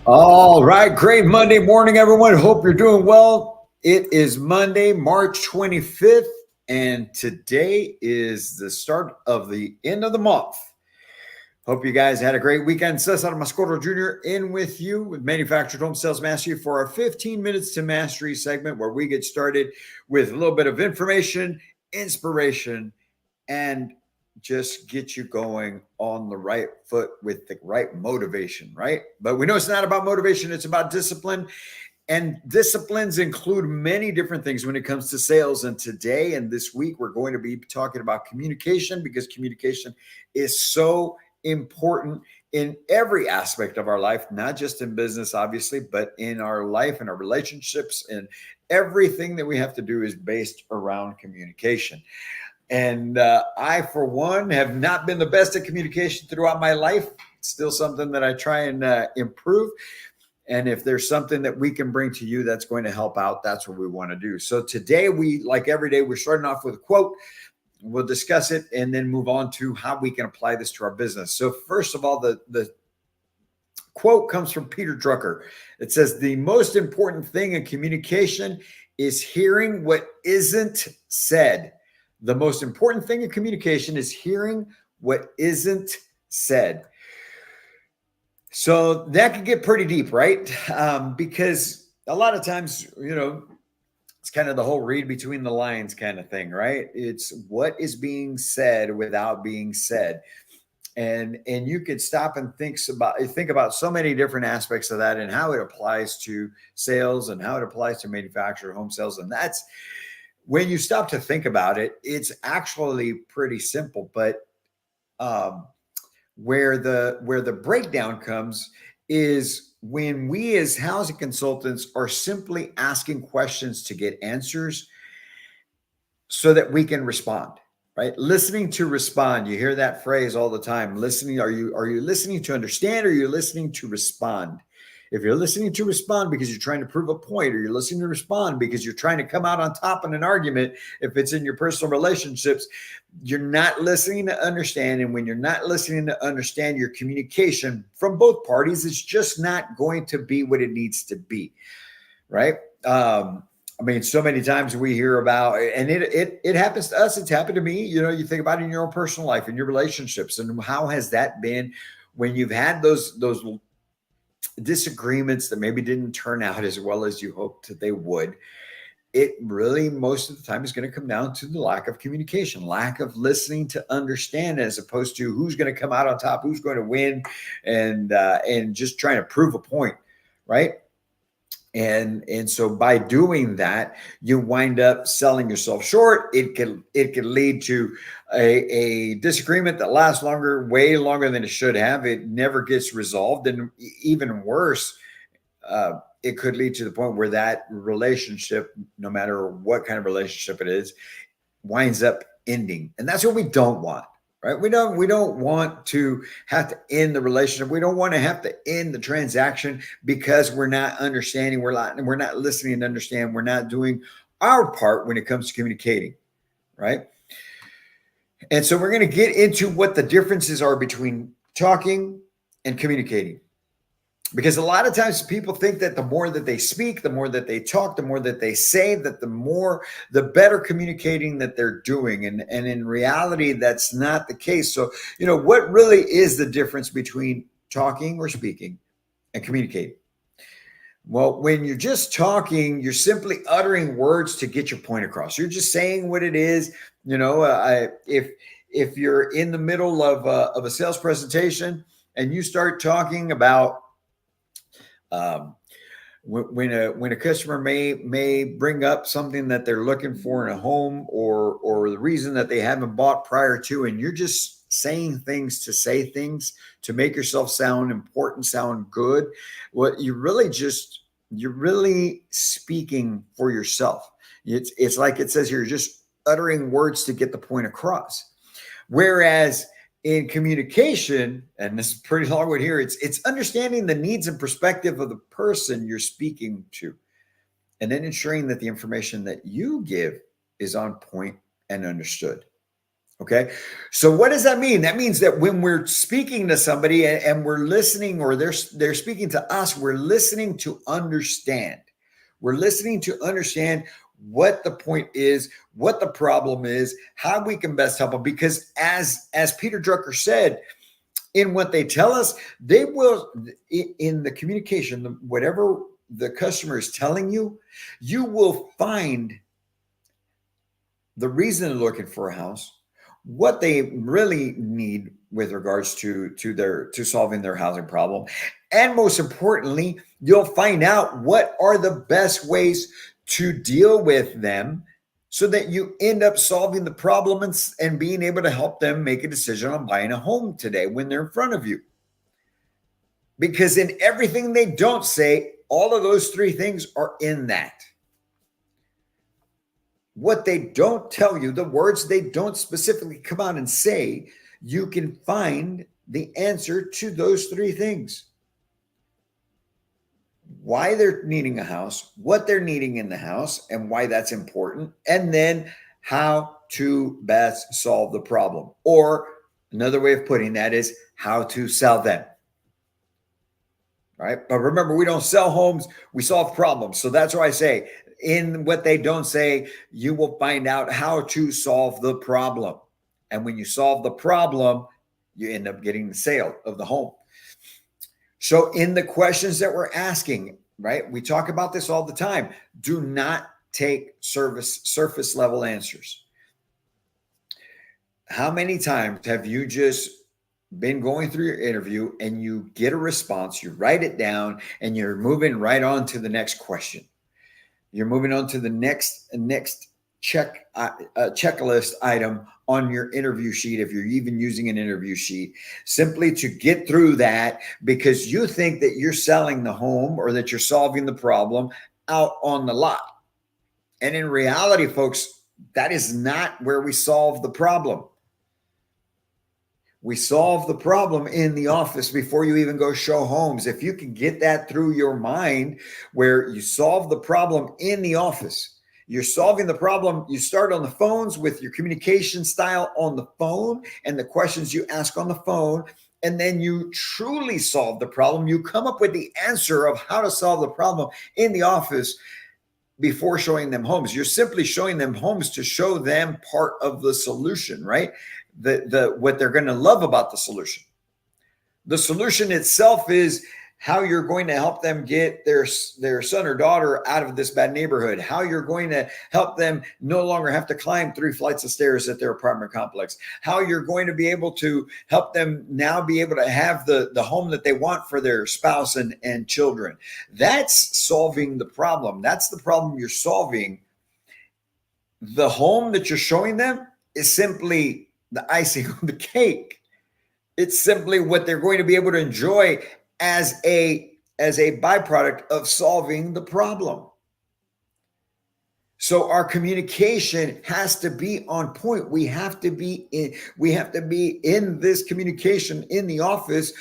All right, great Monday morning, everyone. Hope you're doing well. It is Monday, March 25th, and today is the start of the end of the month. Hope you guys had a great weekend. Cesar Mascoro Jr. in with you with Manufactured Home Sales Mastery for our 15 Minutes to Mastery segment, where we get started with a little bit of information, inspiration, and just get you going on the right foot with the right motivation, right? But we know it's not about motivation, it's about discipline. And disciplines include many different things when it comes to sales. And today and this week, we're going to be talking about communication, because communication is so important in every aspect of our life, not just in business, obviously, but in our life and our relationships, and everything that we have to do is based around communication. And I, for one, have not been the best at communication throughout my life. It's still something that I try and improve. And if there's something that we can bring to you that's going to help out, that's what we want to do. So today, like every day, we're starting off with a quote. We'll discuss it and then move on to how we can apply this to our business. So first of all, the quote comes from Peter Drucker. It says, "The most important thing in communication is hearing what isn't said." The most important thing in communication is hearing what isn't said. So that could get pretty deep, right? Because a lot of times, it's kind of the whole read between the lines kind of thing, right? It's what is being said without being said. And you could stop and think about so many different aspects of that and how it applies to sales and how it applies to manufactured home sales. And that's when you stop to think about it, it's actually pretty simple. But um, where the breakdown comes is when we as housing consultants are simply asking questions to get answers so that we can respond, right? Listening to respond. You hear that phrase all the time. Listening, are you listening to understand, or are you listening to respond? If you're listening to respond because you're trying to prove a point, or you're listening to respond because you're trying to come out on top in an argument, if it's in your personal relationships, you're not listening to understand. And when you're not listening to understand, your communication from both parties is just not going to be what it needs to be, right? I mean, so many times we hear about, and it happens to us. It's happened to me. You think about it in your own personal life, in your relationships, and how has that been when you've had those disagreements that maybe didn't turn out as well as you hoped that they would. It really, most of the time, is going to come down to the lack of communication, lack of listening to understand, as opposed to who's going to come out on top, who's going to win, and just trying to prove a point, right? And so by doing that, you wind up selling yourself short. It can lead to a disagreement that lasts way longer than it should have. It never gets resolved, and even worse, it could lead to the point where that relationship, no matter what kind of relationship it is, winds up ending. And that's what we don't want, right? We don't want to have to end the relationship. We don't want to have to end the transaction because we're not understanding, we're not listening to understand, we're not doing our part when it comes to communicating, right? And so we're going to get into what the differences are between talking and communicating. Because a lot of times people think that the more that they speak, the more that they talk, the more that they say, that the better communicating that they're doing. And in reality, that's not the case. So, what really is the difference between talking or speaking and communicating? Well, when you're just talking, you're simply uttering words to get your point across. You're just saying what it is. If you're in the middle of a sales presentation and you start talking about um, when a customer may bring up something that they're looking for in a home, or the reason that they haven't bought prior to, and you're just saying things to say things to make yourself sound important, sound good. What you're really speaking for yourself. It's like it says here, you're just uttering words to get the point across. Whereas in communication, and this is pretty long word here, it's understanding the needs and perspective of the person you're speaking to, and then ensuring that the information that you give is on point and understood. Okay. So what does that mean? That means that when we're speaking to somebody and we're listening, or they're speaking to us, we're listening to understand. We're listening to understand what the point is, what the problem is, how we can best help them. Because as Peter Drucker said, in what they tell us, they will, in the communication, whatever the customer is telling you, you will find the reason they're looking for a house, what they really need with regards to solving their housing problem, and most importantly, you'll find out what are the best ways to deal with them so that you end up solving the problem and being able to help them make a decision on buying a home today when they're in front of you. Because in everything they don't say, all of those three things are in that. What they don't tell you, the words they don't specifically come out and say, you can find the answer to those three things. Why they're needing a house, what they're needing in the house, and why that's important, and then how to best solve the problem. Or another way of putting that is how to sell them. Right? But remember, we don't sell homes, we solve problems. So that's why I say, in what they don't say, you will find out how to solve the problem. And when you solve the problem, you end up getting the sale of the home. So in the questions that we're asking, right, we talk about this all the time. Do not take surface level answers. How many times have you just been going through your interview and you get a response, you write it down, and you're moving right on to the next question? You're moving on to the next checklist item on your interview sheet, if you're even using an interview sheet, simply to get through that because you think that you're selling the home or that you're solving the problem out on the lot. And in reality, folks, that is not where we solve the problem. We solve the problem in the office before you even go show homes. If you can get that through your mind, where you solve the problem in the office, you're solving the problem. You start on the phones with your communication style on the phone and the questions you ask on the phone, and then you truly solve the problem. You come up with the answer of how to solve the problem in the office before showing them homes. You're simply showing them homes to show them part of the solution, right? What they're going to love about the solution. The solution itself is how you're going to help them get their son or daughter out of this bad neighborhood, how you're going to help them no longer have to climb 3 flights of stairs at their apartment complex, how you're going to be able to help them now be able to have the home that they want for their spouse and children. That's solving the problem. That's the problem you're solving. The home that you're showing them is simply the icing on the cake. It's simply what they're going to be able to enjoy as a byproduct of solving the problem. So our communication has to be on point. We have to be in this communication in the office,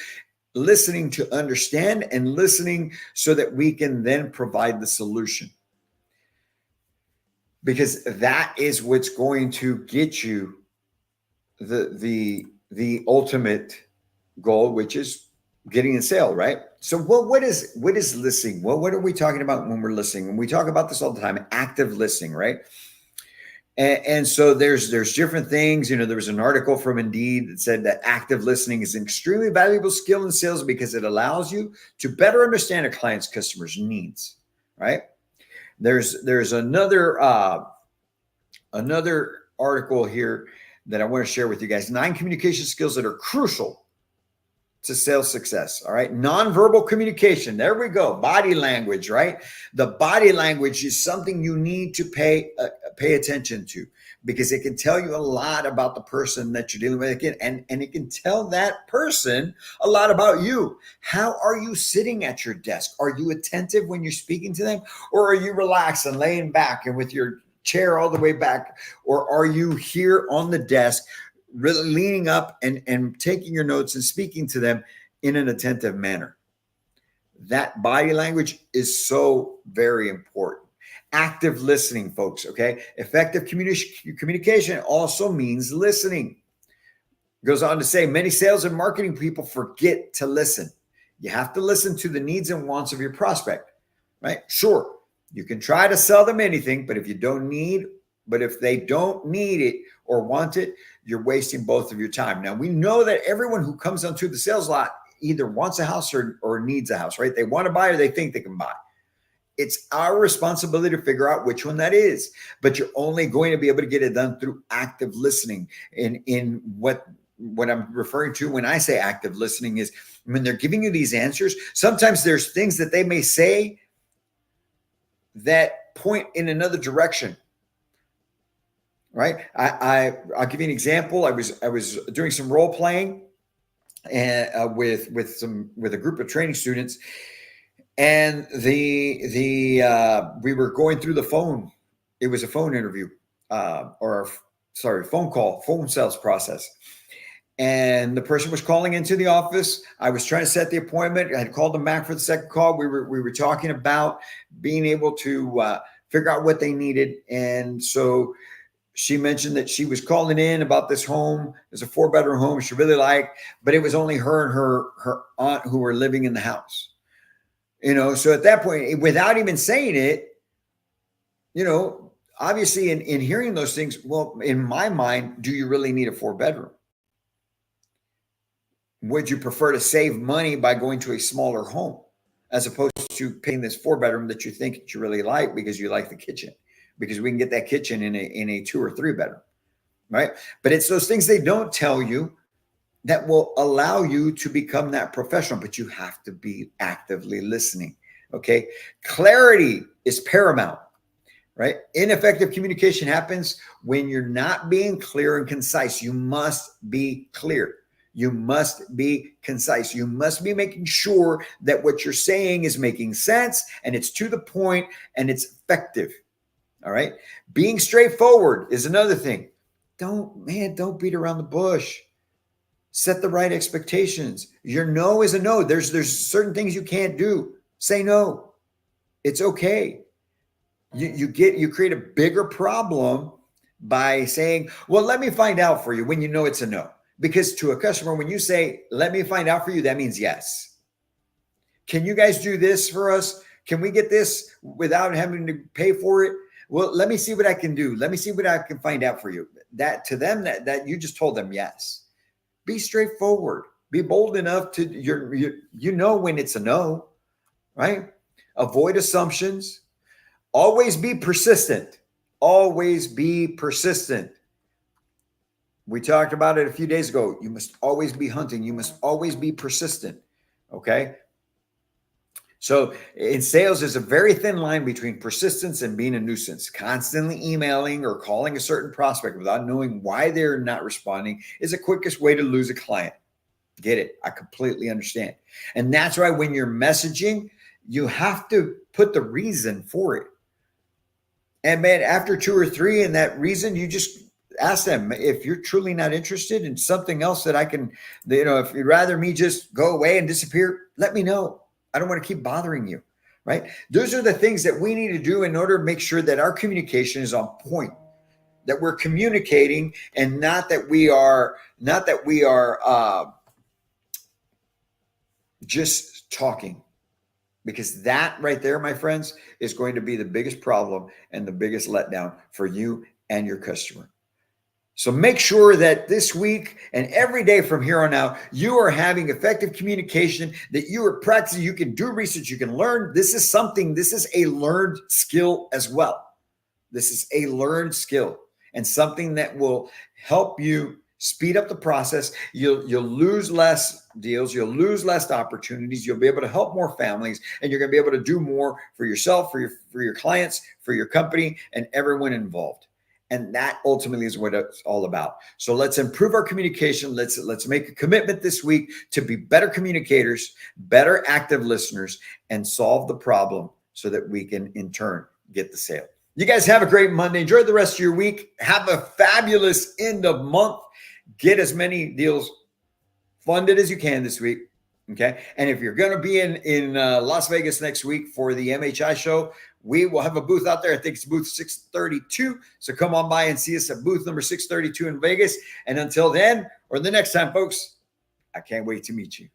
listening to understand and listening so that we can then provide the solution. Because that is what's going to get you the ultimate goal, which is getting a sale, right? So what is listening? What are we talking about when we're listening? When we talk about this all the time, active listening, right? And so there's different things. You know, there was an article from Indeed that said that active listening is an extremely valuable skill in sales because it allows you to better understand a client's customer's needs, right? There's another article here that I want to share with you guys. 9 communication skills that are crucial to sales success. All right. Nonverbal communication. There we go. Body language, right? The body language is something you need to pay attention to because it can tell you a lot about the person that you're dealing with. And it can tell that person a lot about you. How are you sitting at your desk? Are you attentive when you're speaking to them? Or are you relaxed and laying back and with your chair all the way back? Or are you here on the desk really leaning up and taking your notes and speaking to them in an attentive manner? That body language is so very important. active listening, folks. Okay. Effective communication also means listening. It goes on to say many sales and marketing people forget to listen. You have to listen to the needs and wants of your prospect, right? Sure, you can try to sell them anything, but if they don't need it or want it, you're wasting both of your time. Now, we know that everyone who comes onto the sales lot either wants a house or needs a house, right? They want to buy or they think they can buy. It's our responsibility to figure out which one that is, but you're only going to be able to get it done through active listening. In what I'm referring to when I say active listening is when they're giving you these answers, sometimes there's things that they may say that point in another direction, right? I'll give you an example. I was doing some role playing and with a group of training students, and we were going through the phone. It was a phone interview, phone sales process. And the person was calling into the office. I was trying to set the appointment. I had called them back for the second call. We were talking about being able to figure out what they needed. And so she mentioned that she was calling in about this home. It's a 4-bedroom home she really liked, but it was only her and her aunt who were living in the house. So at that point, without even saying it, obviously in hearing those things, well, in my mind, do you really need a 4-bedroom? Would you prefer to save money by going to a smaller home as opposed to paying this 4-bedroom that you think that you really like because you like the kitchen? Because we can get that kitchen in a 2 or 3-bedroom, right? But it's those things they don't tell you that will allow you to become that professional, but you have to be actively listening, okay? Clarity is paramount, right? Ineffective communication happens when you're not being clear and concise. You must be clear. You must be concise. You must be making sure that what you're saying is making sense and it's to the point and it's effective. All right. Being straightforward is another thing. Don't beat around the bush. Set the right expectations. Your no is a no. There's certain things you can't do. Say no. It's okay. You create a bigger problem by saying, well, let me find out for you when you know it's a no. Because to a customer, when you say, let me find out for you, that means yes. Can you guys do this for us? Can we get this without having to pay for it? Well, let me see what I can do. Let me see what I can find out for you. That to them, that you just told them yes. Be straightforward. Be bold enough to when it's a no, right? Avoid assumptions. Always be persistent. Always be persistent. We talked about it a few days ago. You must always be hunting. You must always be persistent. Okay. So in sales, there's a very thin line between persistence and being a nuisance. Constantly emailing or calling a certain prospect without knowing why they're not responding is the quickest way to lose a client. Get it? I completely understand. And that's why when you're messaging, you have to put the reason for it. And man, after 2 or 3 and that reason, you just ask them if you're truly not interested in something else that I can, if you'd rather me just go away and disappear, let me know. I don't want to keep bothering you, right? Those are the things that we need to do in order to make sure that our communication is on point, that we're communicating and not that we are just talking. Because that right there, my friends, is going to be the biggest problem and the biggest letdown for you and your customer. So make sure that this week and every day from here on out, you are having effective communication, that you are practicing, you can do research, you can learn. This is a learned skill as well. This is a learned skill and something that will help you speed up the process. You'll lose less deals. You'll lose less opportunities. You'll be able to help more families, and you're going to be able to do more for yourself, for your clients, for your company, and everyone involved. And that ultimately is what it's all about. So let's improve our communication. Let's make a commitment this week to be better communicators, better active listeners, and solve the problem so that we can in turn get the sale. You guys have a great Monday. Enjoy the rest of your week. Have a fabulous end of month. Get as many deals funded as you can this week. Okay. And if you're going to be in Las Vegas next week for the MHI show, We will have a booth out there. I think it's booth 632. So come on by and see us at booth number 632 in Vegas. And until then, or the next time, folks, I can't wait to meet you.